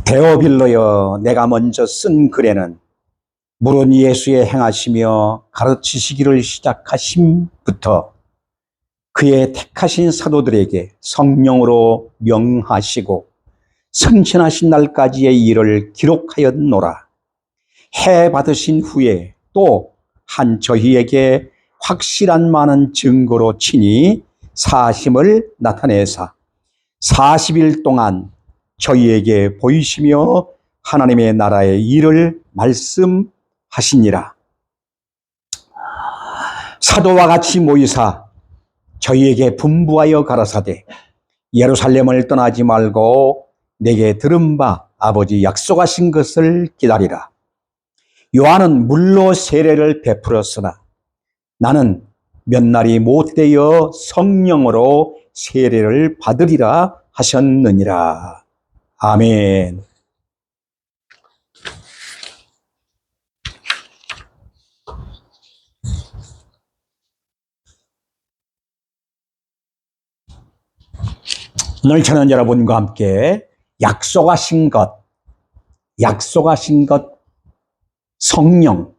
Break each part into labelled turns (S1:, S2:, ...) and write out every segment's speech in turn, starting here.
S1: 데오빌로여, 내가 먼저 쓴 글에는 물은 예수의 행하시며 가르치시기를 시작하심부터 그의 택하신 사도들에게 성령으로 명하시고 승천하신 날까지의 일을 기록하였노라. 해 받으신 후에 또 한 저희에게 확실한 많은 증거로 친히 사심을 나타내사 40일 동안 저희에게 보이시며 하나님의 나라의 일을 말씀하시니라. 사도와 같이 모이사 저희에게 분부하여 가라사대 예루살렘을 떠나지 말고 내게 들은 바 아버지 약속하신 것을 기다리라. 요한은 물로 세례를 베풀었으나 나는 몇 날이 못되어 성령으로 세례를 받으리라 하셨느니라. 아멘. 오늘 저는 여러분과 함께 약속하신 것, 성령,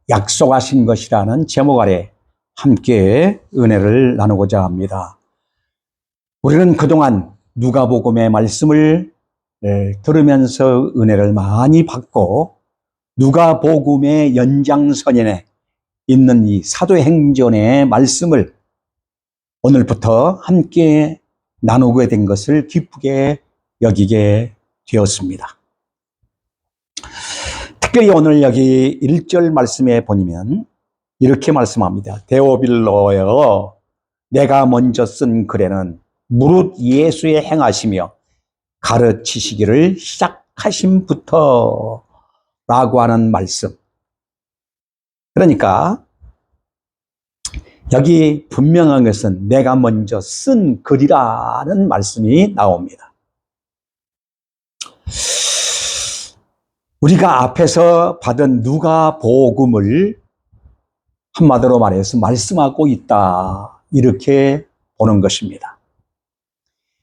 S1: 약속하신 것이라는 제목 아래 함께 은혜를 나누고자 합니다. 우리는 그동안 누가복음의 말씀을 들으면서 은혜를 많이 받고 누가복음의 연장선에 있는 이 사도행전의 말씀을 오늘부터 함께 나누게 된 것을 기쁘게 여기게 되었습니다. 특별히 오늘 여기 1절 말씀에 보면 이렇게 말씀합니다. 데오빌로여, 내가 먼저 쓴 글에는 무릇 예수의 행하시며 가르치시기를 시작하심부터 라고 하는 말씀. 그러니까 여기 분명한 것은 내가 먼저 쓴 글이라는 말씀이 나옵니다. 우리가 앞에서 받은 누가복음을 한마디로 말해서 말씀하고 있다, 이렇게 보는 것입니다.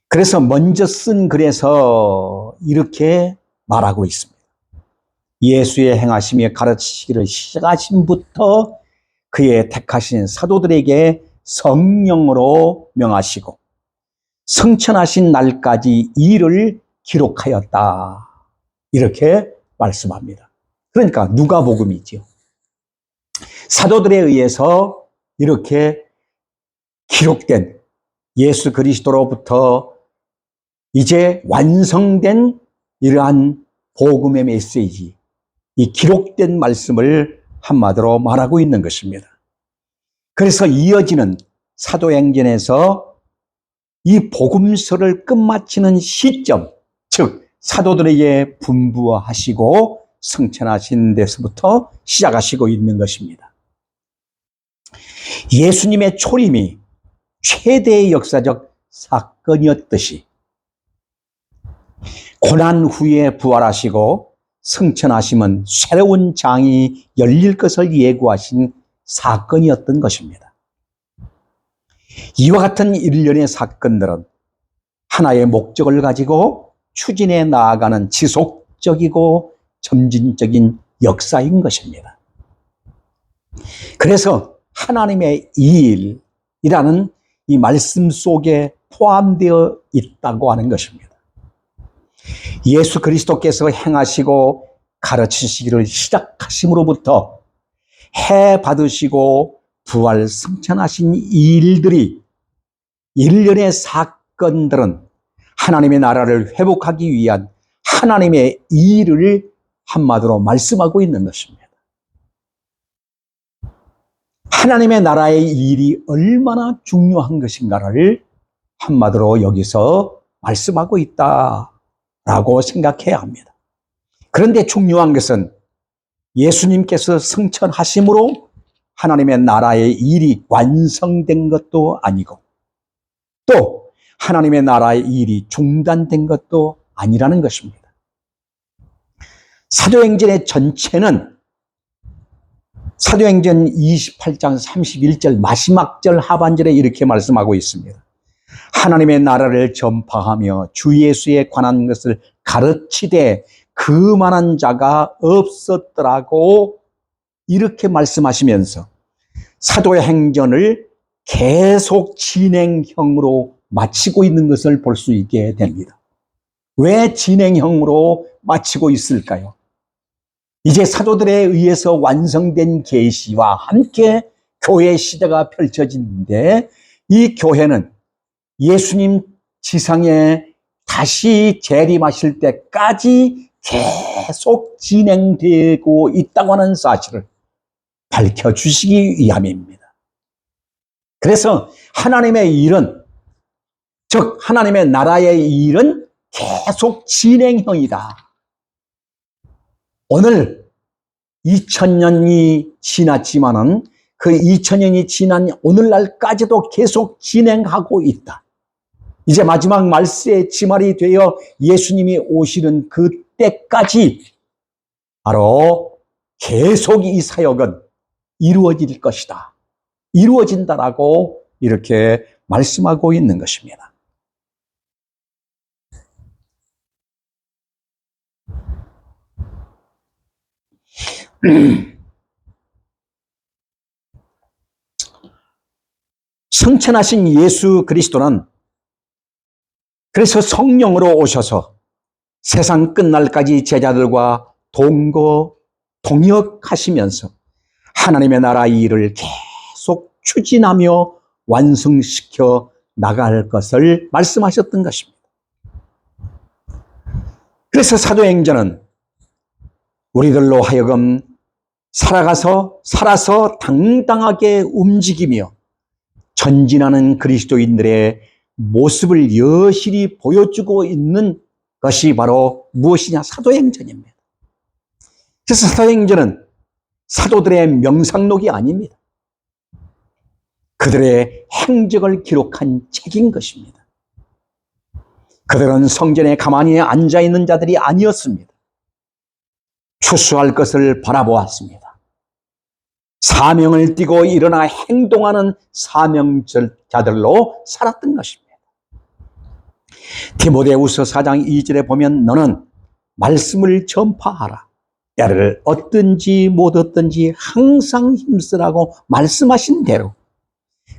S1: 그래서 먼저 쓴 글에서 이렇게 말하고 있습니다. 예수의 행하시며 가르치시기를 시작하심부터 그의 택하신 사도들에게 성령으로 명하시고 승천하신 날까지 일을 기록하였다, 이렇게 말씀합니다. 그러니까 누가복음이죠. 사도들에 의해서 이렇게 기록된 예수 그리스도로부터 이제 완성된 이러한 복음의 메시지, 이 기록된 말씀을 한마디로 말하고 있는 것입니다. 그래서 이어지는 사도행전에서 이 복음서를 끝마치는 시점, 즉 사도들에게 분부하시고 승천하신 데서부터 시작하시고 있는 것입니다. 예수님의 초림이 최대의 역사적 사건이었듯이 고난 후에 부활하시고 승천하심은 새로운 장이 열릴 것을 예고하신 사건이었던 것입니다. 이와 같은 일련의 사건들은 하나의 목적을 가지고 추진해 나아가는 지속적이고 점진적인 역사인 것입니다. 그래서 하나님의 일이라는 이 말씀 속에 포함되어 있다고 하는 것입니다. 예수 그리스도께서 행하시고 가르치시기를 시작하심으로부터 해 받으시고 부활 승천하신 일들이, 일련의 사건들은 하나님의 나라를 회복하기 위한 하나님의 일을 한마디로 말씀하고 있는 것입니다. 하나님의 나라의 일이 얼마나 중요한 것인가를 한마디로 여기서 말씀하고 있다라고 생각해야 합니다. 그런데 중요한 것은 예수님께서 승천하심으로 하나님의 나라의 일이 완성된 것도 아니고 또 하나님의 나라의 일이 중단된 것도 아니라는 것입니다. 사도행전의 전체는 사도행전 28장 31절 마지막 절 하반절에 이렇게 말씀하고 있습니다. 하나님의 나라를 전파하며 주 예수에 관한 것을 가르치되 그만한 자가 없었더라고 이렇게 말씀하시면서 사도행전을 계속 진행형으로 마치고 있는 것을 볼 수 있게 됩니다. 왜 진행형으로 마치고 있을까요? 이제 사도들에 의해서 완성된 계시와 함께 교회 시대가 펼쳐지는데 이 교회는 예수님 지상에 다시 재림하실 때까지 계속 진행되고 있다고 하는 사실을 밝혀주시기 위함입니다. 그래서 하나님의 일은, 즉 하나님의 나라의 일은 계속 진행형이다. 오늘 2000년이 지났지만은 그 2000년이 지난 오늘날까지도 계속 진행하고 있다. 이제 마지막 말세의 지말이 되어 예수님이 오시는 그때까지 바로 계속 이 사역은 이루어질 것이다. 이루어진다라고 이렇게 말씀하고 있는 것입니다. 성천하신 예수 그리스도는 그래서 성령으로 오셔서 세상 끝날까지 제자들과 동역하시면서 하나님의 나라 일을 계속 추진하며 완성시켜 나갈 것을 말씀하셨던 것입니다. 그래서 사도행전은 우리들로 하여금 살아서 당당하게 움직이며 전진하는 그리스도인들의 모습을 여실히 보여주고 있는 것이 바로 무엇이냐? 사도행전입니다. 그래서 사도행전은 사도들의 명상록이 아닙니다. 그들의 행적을 기록한 책인 것입니다. 그들은 성전에 가만히 앉아있는 자들이 아니었습니다. 추수할 것을 바라보았습니다. 사명을 띠고 일어나 행동하는 사명자들로 살았던 것입니다. 디모데후서 4장 2절에 보면 너는 말씀을 전파하라. 때를 얻든지 못 얻든지 항상 힘쓰라고 말씀하신 대로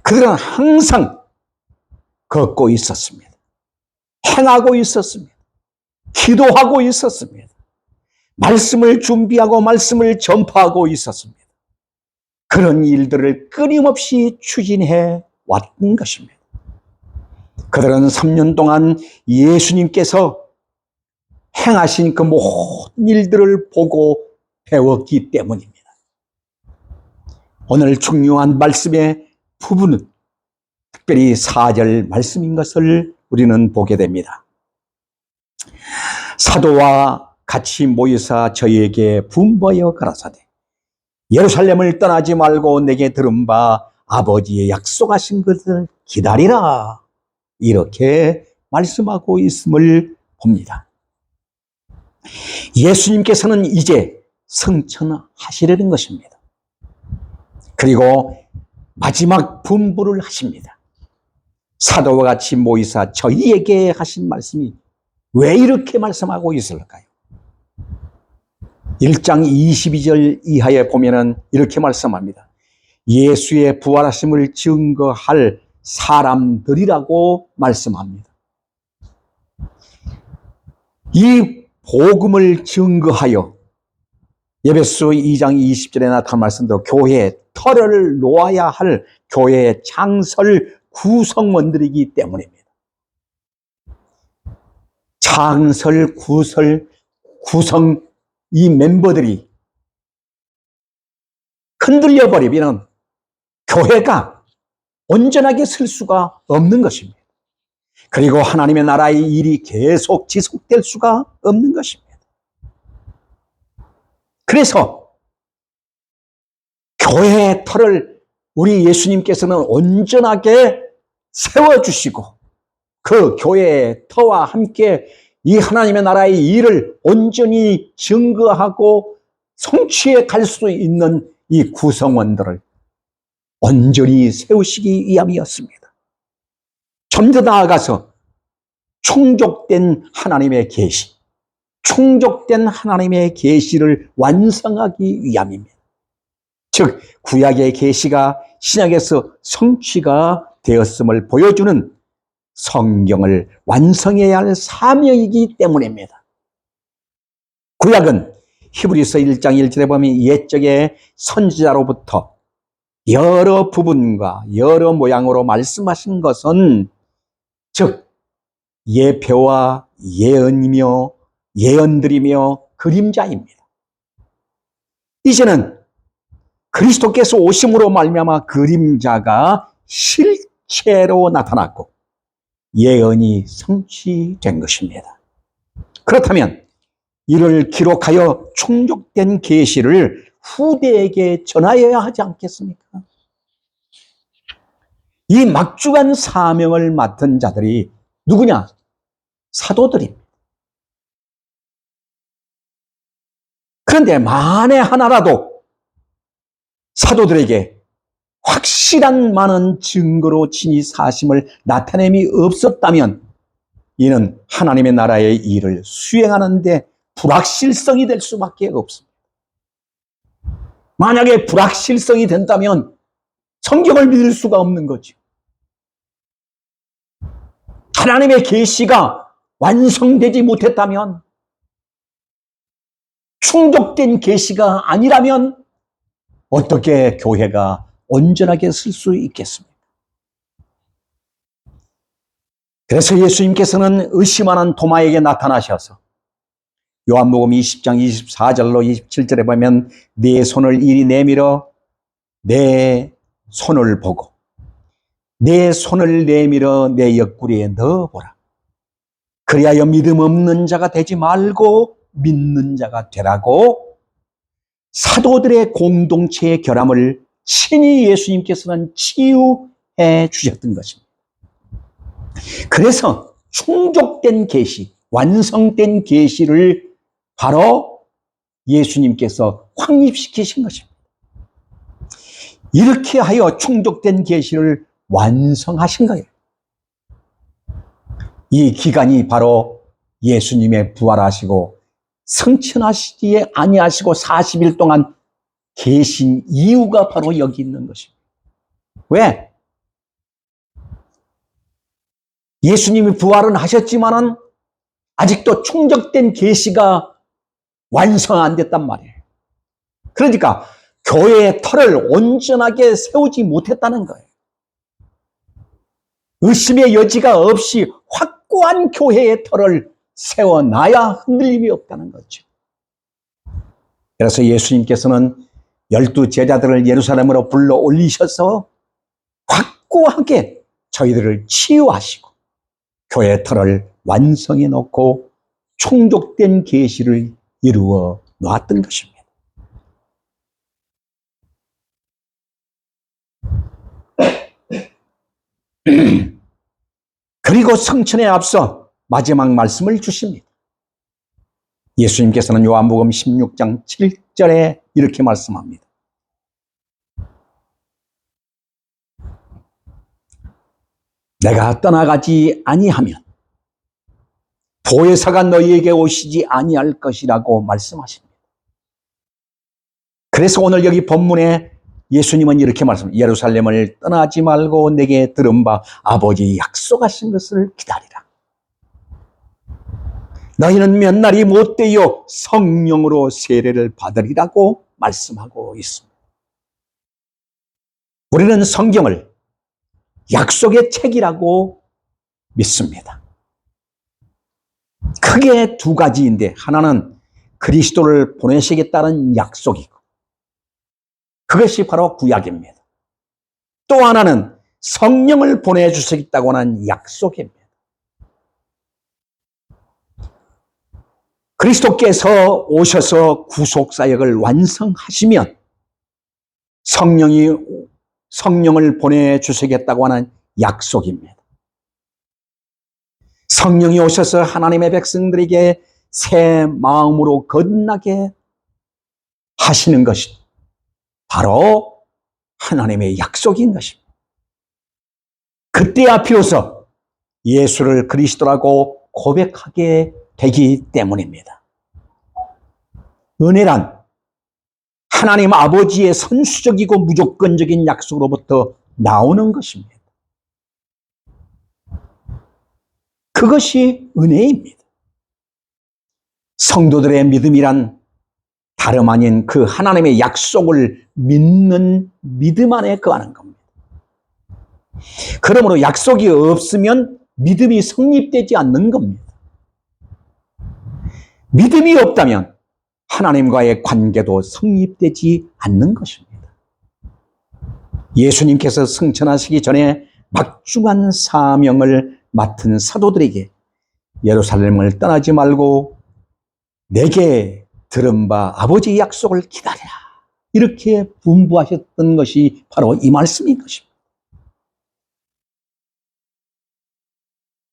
S1: 그들은 항상 걷고 있었습니다. 행하고 있었습니다. 기도하고 있었습니다. 말씀을 준비하고 말씀을 전파하고 있었습니다. 그런 일들을 끊임없이 추진해 왔던 것입니다. 그들은 3년 동안 예수님께서 행하신 그 모든 일들을 보고 배웠기 때문입니다. 오늘 중요한 말씀의 부분은 특별히 4절 말씀인 것을 우리는 보게 됩니다. 사도와 같이 모여서 저희에게 분부하여 가라사대 예루살렘을 떠나지 말고 내게 들은 바 아버지의 약속하신 것을 기다리라 이렇게 말씀하고 있음을 봅니다. 예수님께서는 이제 승천하시려는 것입니다. 그리고 마지막 분부를 하십니다. 사도와 같이 모이사 저희에게 하신 말씀이 왜 이렇게 말씀하고 있을까요? 1장 22절 이하에 보면은 이렇게 말씀합니다. 예수의 부활하심을 증거할 사람들이라고 말씀합니다. 이 복음을 증거하여 에베소 2장 20절에 나타난 말씀대로 교회의 터를 놓아야 할 교회의 창설 구성원들이기 때문입니다. 창설 구성 이 멤버들이 흔들려 버리면 교회가 온전하게 설 수가 없는 것입니다. 그리고 하나님의 나라의 일이 계속 지속될 수가 없는 것입니다. 그래서 교회의 터를 우리 예수님께서는 온전하게 세워주시고 그 교회의 터와 함께 이 하나님의 나라의 일을 온전히 증거하고 성취해 갈 수 있는 이 구성원들을 온전히 세우시기 위함이었습니다. 좀 더 나아가서 충족된 하나님의 계시, 충족된 하나님의 계시를 완성하기 위함입니다. 즉 구약의 계시가 신약에서 성취가 되었음을 보여주는 성경을 완성해야 할 사명이기 때문입니다. 구약은 히브리서 1장 1절에 보면 옛적의 선지자로부터 여러 부분과 여러 모양으로 말씀하신 것은 즉 예표와 예언이며 예언들이며 그림자입니다. 이제는 그리스도께서 오심으로 말미암아 그림자가 실체로 나타났고 예언이 성취된 것입니다. 그렇다면 이를 기록하여 충족된 계시를 후대에게 전하여야 하지 않겠습니까? 이 막중한 사명을 맡은 자들이 누구냐? 사도들입니다. 그런데 만에 하나라도 사도들에게 확실한 많은 증거로 친히 사심을 나타냄이 없었다면 이는 하나님의 나라의 일을 수행하는데 불확실성이 될 수밖에 없습니다. 만약에 불확실성이 된다면 성경을 믿을 수가 없는 거죠. 하나님의 계시가 완성되지 못했다면, 충족된 계시가 아니라면 어떻게 교회가 온전하게 쓸 수 있겠습니까? 그래서 예수님께서는 의심하는 도마에게 나타나셔서 요한복음 20장 24절로 27절에 보면 네 손을 이리 내밀어 내 손을 보고 내 손을 내밀어 내 옆구리에 넣어보라. 그리하여 믿음 없는 자가 되지 말고 믿는 자가 되라고 사도들의 공동체의 결함을 친히 예수님께서는 치유해 주셨던 것입니다. 그래서 충족된 계시, 완성된 계시를 바로 예수님께서 확립시키신 것입니다. 이렇게 하여 충족된 계시를 완성하신 거예요. 이 기간이 바로 예수님의 부활하시고 승천하시지 아니하시고 40일 동안 계신 이유가 바로 여기 있는 것입니다. 왜? 예수님이 부활은 하셨지만은 아직도 충족된 계시가 완성 안 됐단 말이에요. 그러니까 교회의 틀을 온전하게 세우지 못했다는 거예요. 의심의 여지가 없이 확고한 교회의 틀을 세워놔야 흔들림이 없다는 거죠. 그래서 예수님께서는 12 제자들을 예루살렘으로 불러 올리셔서 확고하게 저희들을 치유하시고 교회의 틀을 완성해 놓고 충족된 계시를 이루어 놓았던 것입니다. 그리고 성천에 앞서 마지막 말씀을 주십니다. 예수님께서는 요한복음 16장 7절에 이렇게 말씀합니다. 내가 떠나가지 아니하면 보혜사가 너희에게 오시지 아니할 것이라고 말씀하십니다. 그래서 오늘 여기 본문에 예수님은 이렇게 말씀합니다. 예루살렘을 떠나지 말고 내게 들은 바 아버지 약속하신 것을 기다리라. 너희는 몇 날이 못되어 성령으로 세례를 받으리라고 말씀하고 있습니다. 우리는 성경을 약속의 책이라고 믿습니다. 크게 두 가지인데 하나는 그리스도를 보내시겠다는 약속이고 그것이 바로 구약입니다. 또 하나는 성령을 보내주시겠다고 하는 약속입니다. 그리스도께서 오셔서 구속사역을 완성하시면 성령을 보내주시겠다고 하는 약속입니다. 성령이 오셔서 하나님의 백성들에게 새 마음으로 거듭나게 하시는 것이 바로 하나님의 약속인 것입니다. 그때야 비로소 예수를 그리스도라고 고백하게 되기 때문입니다. 은혜란 하나님 아버지의 선수적이고 무조건적인 약속으로부터 나오는 것입니다. 그것이 은혜입니다. 성도들의 믿음이란 다름 아닌 그 하나님의 약속을 믿는 믿음 안에 거하는 겁니다. 그러므로 약속이 없으면 믿음이 성립되지 않는 겁니다. 믿음이 없다면 하나님과의 관계도 성립되지 않는 것입니다. 예수님께서 승천하시기 전에 막중한 사명을 맡은 사도들에게 예루살렘을 떠나지 말고 내게 들은 바 아버지의 약속을 기다리라, 이렇게 분부하셨던 것이 바로 이 말씀인 것입니다.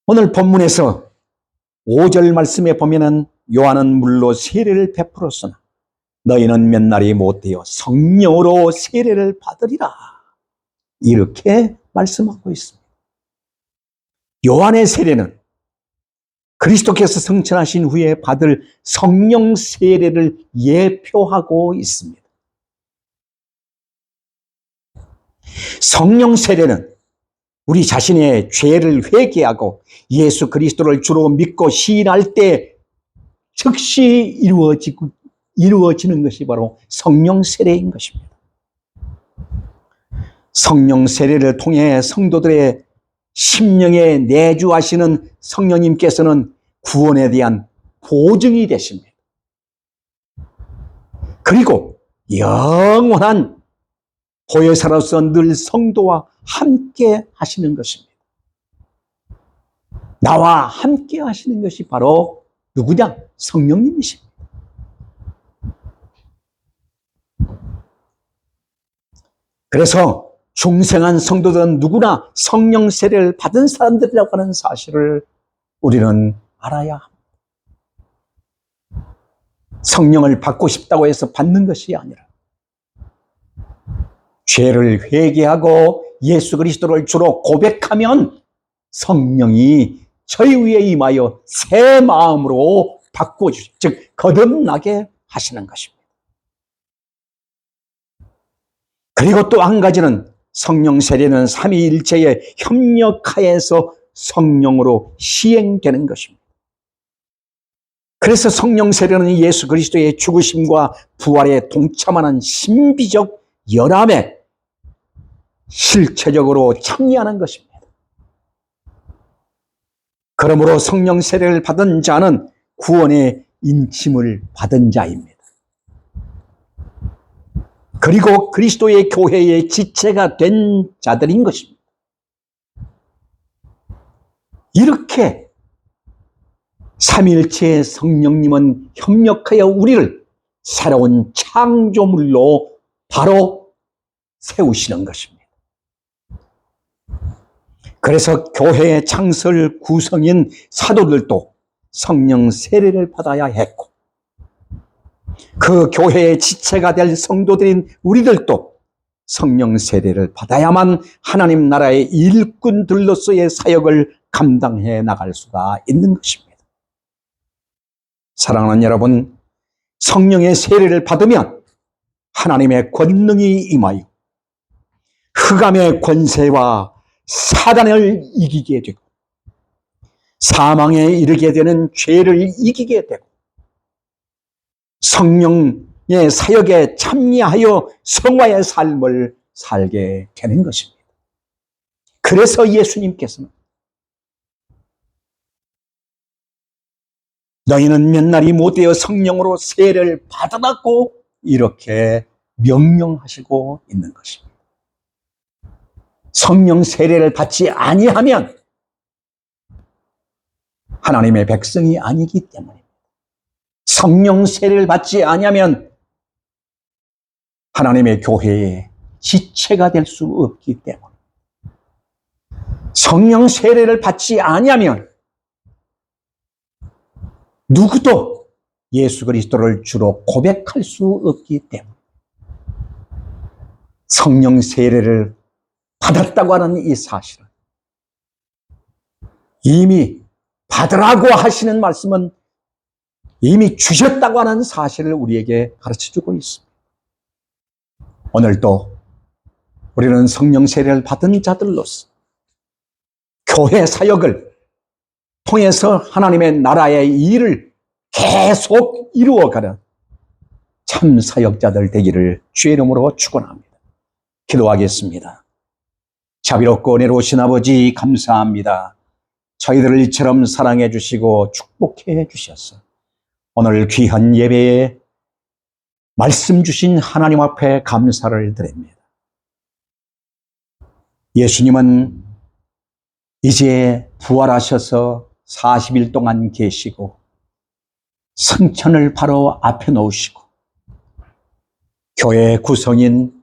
S1: 오늘 본문에서 5절 말씀에 보면은 요한은 물로 세례를 베풀었으나 너희는 몇 날이 못되어 성령으로 세례를 받으리라, 이렇게 말씀하고 있습니다. 요한의 세례는 그리스도께서 승천하신 후에 받을 성령 세례를 예표하고 있습니다. 성령 세례는 우리 자신의 죄를 회개하고 예수 그리스도를 주로 믿고 시인할 때 즉시 이루어지는 것이 바로 성령 세례인 것입니다. 성령 세례를 통해 성도들의 심령에 내주하시는 성령님께서는 구원에 대한 보증이 되십니다. 그리고 영원한 보혜사로서 늘 성도와 함께 하시는 것입니다. 나와 함께 하시는 것이 바로 누구냐? 성령님이십니다. 그래서 중생한 성도들은 누구나 성령 세례를 받은 사람들이라고 하는 사실을 우리는 알아야 합니다. 성령을 받고 싶다고 해서 받는 것이 아니라 죄를 회개하고 예수 그리스도를 주로 고백하면 성령이 저희 위에 임하여 새 마음으로 바꿔주시고, 즉 거듭나게 하시는 것입니다. 그리고 또 한 가지는 성령 세례는 삼위일체의 협력하에서 성령으로 시행되는 것입니다. 그래서 성령 세례는 예수 그리스도의 죽으심과 부활에 동참하는 신비적 연합에 실체적으로 참여하는 것입니다. 그러므로 성령 세례를 받은 자는 구원의 인침을 받은 자입니다. 그리고 그리스도의 교회의 지체가 된 자들인 것입니다. 이렇게 삼위일체의 성령님은 협력하여 우리를 새로운 창조물로 바로 세우시는 것입니다. 그래서 교회의 창설 구성인 사도들도 성령 세례를 받아야 했고, 그 교회의 지체가 될 성도들인 우리들도 성령 세례를 받아야만 하나님 나라의 일꾼들로서의 사역을 감당해 나갈 수가 있는 것입니다. 사랑하는 여러분, 성령의 세례를 받으면 하나님의 권능이 임하여 흑암의 권세와 사단을 이기게 되고 사망에 이르게 되는 죄를 이기게 되고 성령의 사역에 참여하여 성화의 삶을 살게 되는 것입니다. 그래서 예수님께서는 너희는 몇 날이 못되어 성령으로 세례를 받으라고 이렇게 명령하시고 있는 것입니다. 성령 세례를 받지 아니하면 하나님의 백성이 아니기 때문입니다. 성령 세례를 받지 아니하면 하나님의 교회의 지체가 될 수 없기 때문입니다. 성령 세례를 받지 아니하면 누구도 예수 그리스도를 주로 고백할 수 없기 때문입니다. 성령 세례를 받았다고 하는 이 사실은 이미 받으라고 하시는 말씀은 이미 주셨다고 하는 사실을 우리에게 가르쳐주고 있습니다. 오늘도 우리는 성령 세례를 받은 자들로서 교회 사역을 통해서 하나님의 나라의 일을 계속 이루어가는 참 사역자들 되기를 주의 이름으로 축원합니다. 기도하겠습니다. 자비롭고 은혜로우신 아버지 감사합니다. 저희들을 이처럼 사랑해 주시고 축복해 주셔서 오늘 귀한 예배에 말씀 주신 하나님 앞에 감사를 드립니다. 예수님은 이제 부활하셔서 40일 동안 계시고 성천을 바로 앞에 놓으시고 교회 구성인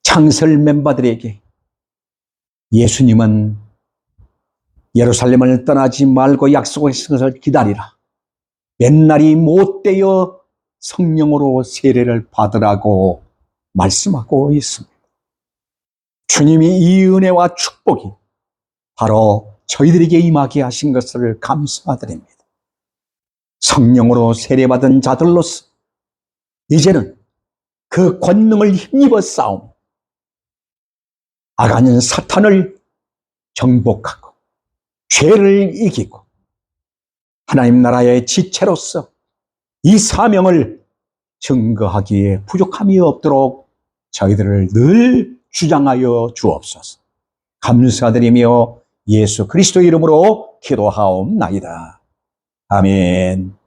S1: 창설 멤버들에게 예수님은 예루살렘을 떠나지 말고 약속하신 것을 기다리라. 맨날이 못되어 성령으로 세례를 받으라고 말씀하고 있습니다. 주님이 이 은혜와 축복이 바로 저희들에게 임하게 하신 것을 감사드립니다. 성령으로 세례받은 자들로서 이제는 그 권능을 힘입어 싸움, 악한 사탄을 정복하고 죄를 이기고 하나님 나라의 지체로서 이 사명을 증거하기에 부족함이 없도록 저희들을 늘 주장하여 주옵소서. 감사드리며 예수 그리스도 이름으로 기도하옵나이다. 아멘.